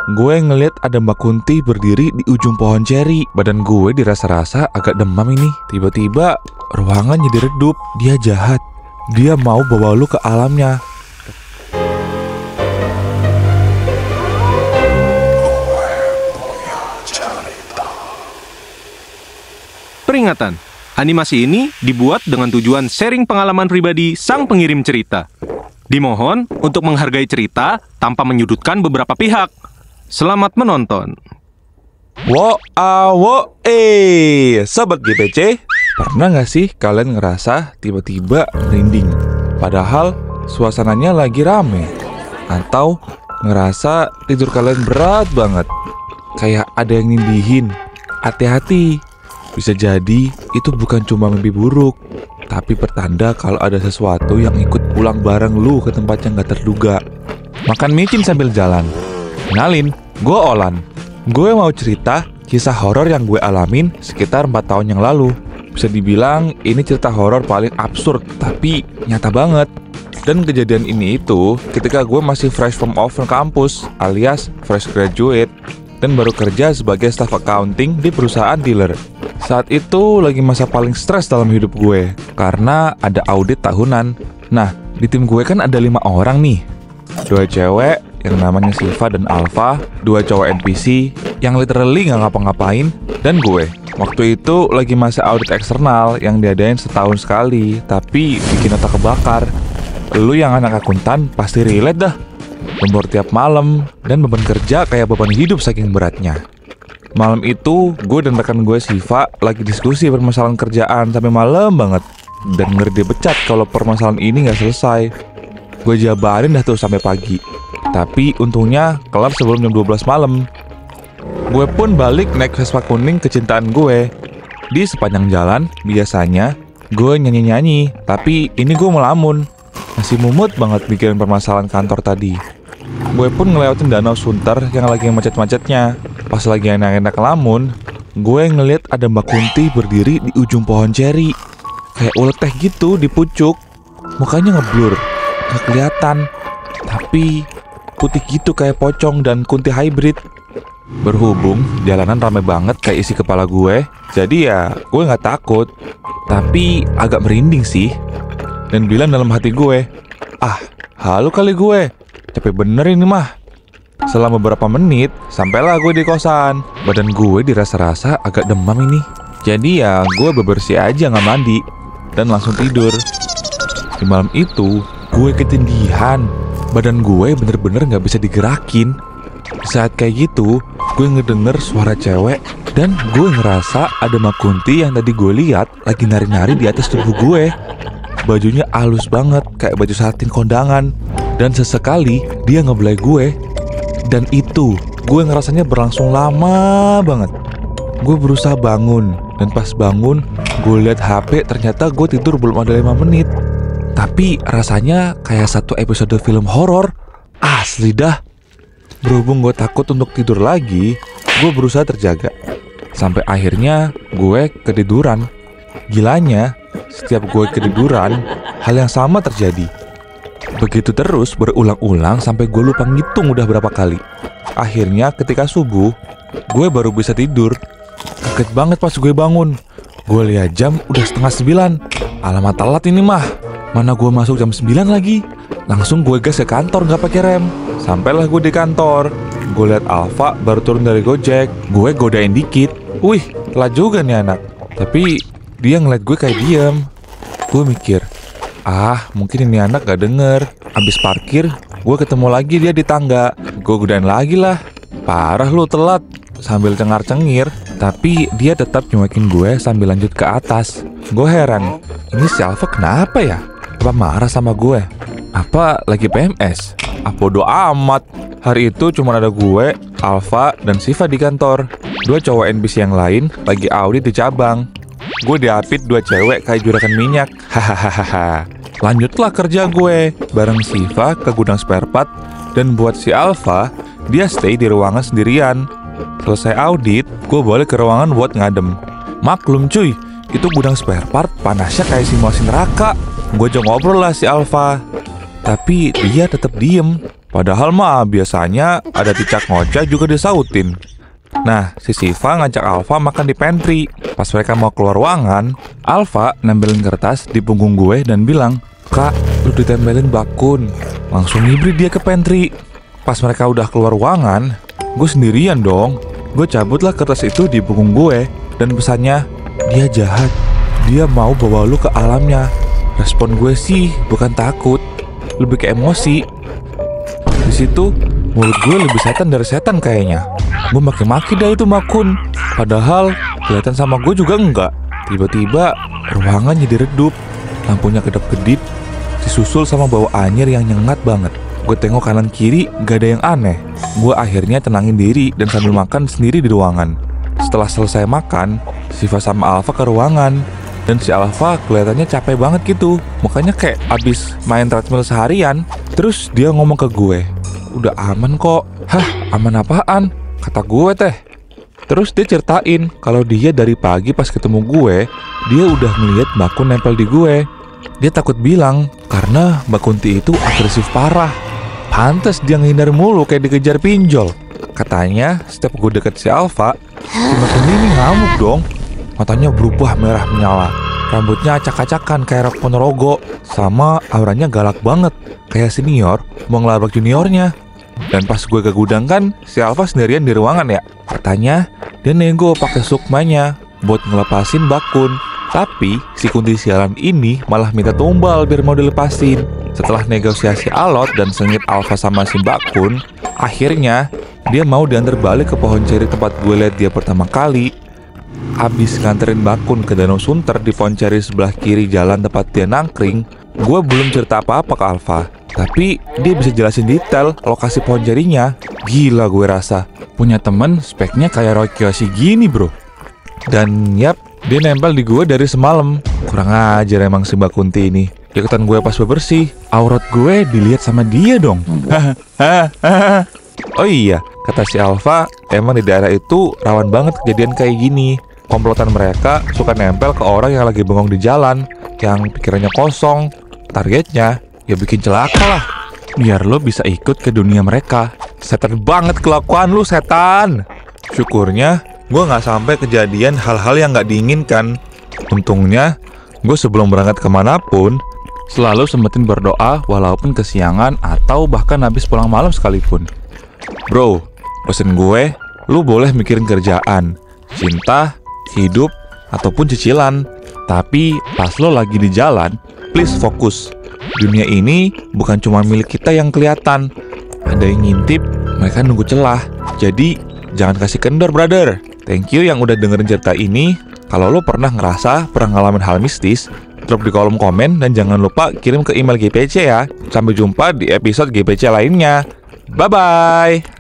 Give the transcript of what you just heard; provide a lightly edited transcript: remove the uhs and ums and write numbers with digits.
gue ngeliat ada Mbak Kunti berdiri di ujung pohon ceri. Badan gue dirasa-rasa agak demam ini. Tiba-tiba ruangan jadi redup. Dia jahat. Dia mau bawa lu ke alamnya. Peringatan, animasi ini dibuat dengan tujuan sharing pengalaman pribadi sang pengirim cerita. Dimohon untuk menghargai cerita tanpa menyudutkan beberapa pihak. Selamat menonton. Sobat GPC, pernah gak sih kalian ngerasa tiba-tiba merinding? Padahal suasananya lagi rame. Atau ngerasa tidur kalian berat banget, kayak ada yang nindihin. Hati-hati, bisa jadi itu bukan cuma mimpi buruk, tapi pertanda kalau ada sesuatu yang ikut pulang bareng lu ke tempat yang gak terduga. Makan micin sambil jalan. Kenalin, gue Olan. Gue mau cerita kisah horor yang gue alamin sekitar 4 tahun yang lalu. Bisa dibilang ini cerita horor paling absurd, tapi nyata banget. Dan kejadian ini itu ketika gue masih fresh from kampus, alias fresh graduate, dan baru kerja sebagai staff accounting di perusahaan dealer. Saat itu lagi masa paling stres dalam hidup gue, karena ada audit tahunan. Nah, di tim gue kan ada 5 orang nih. 2 cewek yang namanya Siva dan Alfa, 2 cowok NPC yang literally gak ngapa-ngapain, dan gue. Waktu itu lagi masa audit eksternal yang diadain setahun sekali, tapi bikin otak kebakar. Lu yang anak akuntan pasti relate dah. Lembur tiap malam, dan beban kerja kayak beban hidup saking beratnya. Malam itu, gue dan rekan gue Siva lagi diskusi permasalahan kerjaan sampai malam banget. Dan ngeri dipecat kalau permasalahan ini gak selesai. Gue jabarin dah tuh sampai pagi. Tapi untungnya kelar sebelum jam 12 malam. Gue pun balik naik Vespa kuning kecintaan gue. Di sepanjang jalan, biasanya gue nyanyi-nyanyi, tapi ini gue melamun. Masih mumut banget mikirin permasalahan kantor tadi. Gue pun ngelewatin danau Sunter yang lagi macet-macetnya. Pas lagi enak-enak ngelamun, gue ngeliat ada Mbak Kunti berdiri di ujung pohon ceri. Kayak ulet teh gitu di pucuk. Mukanya ngeblur, gak kelihatan, tapi putih gitu kayak pocong dan kunti hybrid. Berhubung jalanan rame banget kayak isi kepala gue, jadi ya gue gak takut, tapi agak merinding sih. Dan bilang dalam hati gue, halu kali gue, capek bener ini mah. Selama beberapa menit, sampailah gue di kosan. Badan gue dirasa-rasa agak demam ini. Jadi ya gue bebersih aja gak mandi, dan langsung tidur. Di malam itu, gue ketindihan. Badan gue bener-bener gak bisa digerakin. Saat kayak gitu, gue ngedenger suara cewek, dan gue ngerasa ada Mbak Kunti yang tadi gue lihat lagi nari-nari di atas tubuh gue. Bajunya halus banget, kayak baju satin kondangan. Dan sesekali dia ngebelai gue. Dan itu, gue ngerasanya berlangsung lama banget. Gue berusaha bangun, dan pas bangun, gue lihat HP, ternyata gue tidur belum ada 5 menit. Tapi rasanya kayak satu episode film horor. Asli dah. Berhubung gue takut untuk tidur lagi, gue berusaha terjaga. Sampai akhirnya gue ketiduran. Gilanya, setiap gue ketiduran, hal yang sama terjadi. Begitu terus berulang-ulang sampai gue lupa ngitung udah berapa kali. Akhirnya ketika subuh, gue baru bisa tidur. Kaget banget pas gue bangun. Gue lihat jam udah 8:30. Alamat telat ini mah. Mana gue masuk jam 9 lagi. Langsung gue gas ke kantor gak pakai rem. Sampailah gue di kantor. Gue lihat Alfa baru turun dari Gojek. Gue godain dikit. Wih, telat juga nih anak. Tapi dia ngeliat gue kayak diem. Gue mikir, mungkin ini anak gak denger. Abis parkir, gue ketemu lagi dia di tangga. Gue godain lagi lah. Parah lu telat. Sambil cengar-cengir. Tapi dia tetap nyuekin gue sambil lanjut ke atas. Gue heran, ini si Alfa kenapa ya? Apa marah sama gue? Apa lagi PMS? Bodo amat. Hari itu cuma ada gue, Alfa, dan Siva di kantor. 2 cowok NPC yang lain lagi audit di cabang. Gue diapit 2 cewek kayak juragan minyak. Hahaha. Lanjutlah kerja gue bareng Siva ke gudang spare part. Dan buat si Alfa, dia stay di ruangan sendirian. Selesai audit, gue balik ke ruangan buat ngadem. Maklum cuy, itu gudang spare part panasnya kayak simulasi neraka. Gue coba ngobrol lah si Alfa, tapi dia tetap diem. Padahal mah biasanya ada cicak ngoceh juga disautin. Nah, si Siva ngajak Alfa makan di pantry. Pas mereka mau keluar ruangan, Alfa nempelin kertas di punggung gue dan bilang, "Kak, lu ditempelin bakun." Langsung ngibrit dia ke pantry. Pas mereka udah keluar ruangan, gue sendirian dong. Gue cabutlah kertas itu di punggung gue dan pesannya, "Dia jahat. Dia mau bawa lu ke alamnya." Respon gue sih bukan takut, lebih ke emosi. Di situ mulut gue lebih setan dari setan kayaknya. Gue maki-maki dah itu Makun. Padahal kelihatan sama gue juga enggak. Tiba-tiba ruangan jadi redup, lampunya kedap-kedip, disusul sama bau anyir yang nyengat banget. Gue tengok kanan kiri, gak ada yang aneh. Gue akhirnya tenangin diri dan sambil makan sendiri di ruangan. Setelah selesai makan, Siva sama Alfa ke ruangan. Dan si Alfa kelihatannya capek banget gitu. Mukanya kayak abis main treadmill seharian. Terus dia ngomong ke gue, "Udah aman kok." "Hah, aman apaan?" kata gue teh. Terus dia ceritain kalau dia dari pagi pas ketemu gue, dia udah ngeliat Mbak Kun nempel di gue. Dia takut bilang karena Mbak Kunti itu agresif parah. Pantes dia ngehindar mulu kayak dikejar pinjol. Katanya setiap gue deket si Alfa, si Mbak Kunti ini ngamuk dong. Matanya berubah merah menyala, rambutnya acak-acakan kayak Rok Ponorogo, sama auranya galak banget kayak senior mau ngelabrak juniornya. Dan pas gue ke gudang kan, si Alfa sendirian di ruangan ya. Katanya dia nego pakai sukmanya buat ngelepasin Bakun. Tapi si Kunti sialan ini malah minta tumbal biar mau dilepasin. Setelah negosiasi alot dan sengit Alfa sama si Bakun, akhirnya dia mau diantar balik ke pohon ceri tempat gue liat dia pertama kali. Abis nganterin Bakun ke Danau Sunter di pohon ceri sebelah kiri jalan tempat dia nangkring, gue belum cerita apa-apa ke Alfa. Tapi dia bisa jelasin detail lokasi pohon cerinya. Gila gue rasa. Punya temen speknya kayak Roy Kiyoshi gini bro. Dan yap, dia nempel di gue dari semalam. Kurang ajar emang si Mbak Kunti ini. Ikutan gue pas bebersih, aurat gue dilihat sama dia dong. Oh iya, kata si Alfa, emang di daerah itu rawan banget kejadian kayak gini. Komplotan mereka suka nempel ke orang yang lagi bengong di jalan, yang pikirannya kosong. Targetnya ya bikin celaka lah, biar lo bisa ikut ke dunia mereka. Setan banget kelakuan lu, setan. Syukurnya gue gak sampai kejadian hal-hal yang gak diinginkan. Untungnya gue sebelum berangkat kemanapun selalu sempetin berdoa walaupun kesiangan atau bahkan habis pulang malam sekalipun. Bro, pesen gue, lu boleh mikirin kerjaan, cinta, hidup, ataupun cicilan. Tapi pas lo lagi di jalan, please fokus. Dunia ini bukan cuma milik kita yang kelihatan. Ada yang ngintip, mereka nunggu celah. Jadi jangan kasih kendor brother. Thank you yang udah dengerin cerita ini. Kalau lo pernah ngerasa pernah ngalamin hal mistis, drop di kolom komen dan jangan lupa kirim ke email GPC ya. Sampai jumpa di episode GPC lainnya. Bye-bye.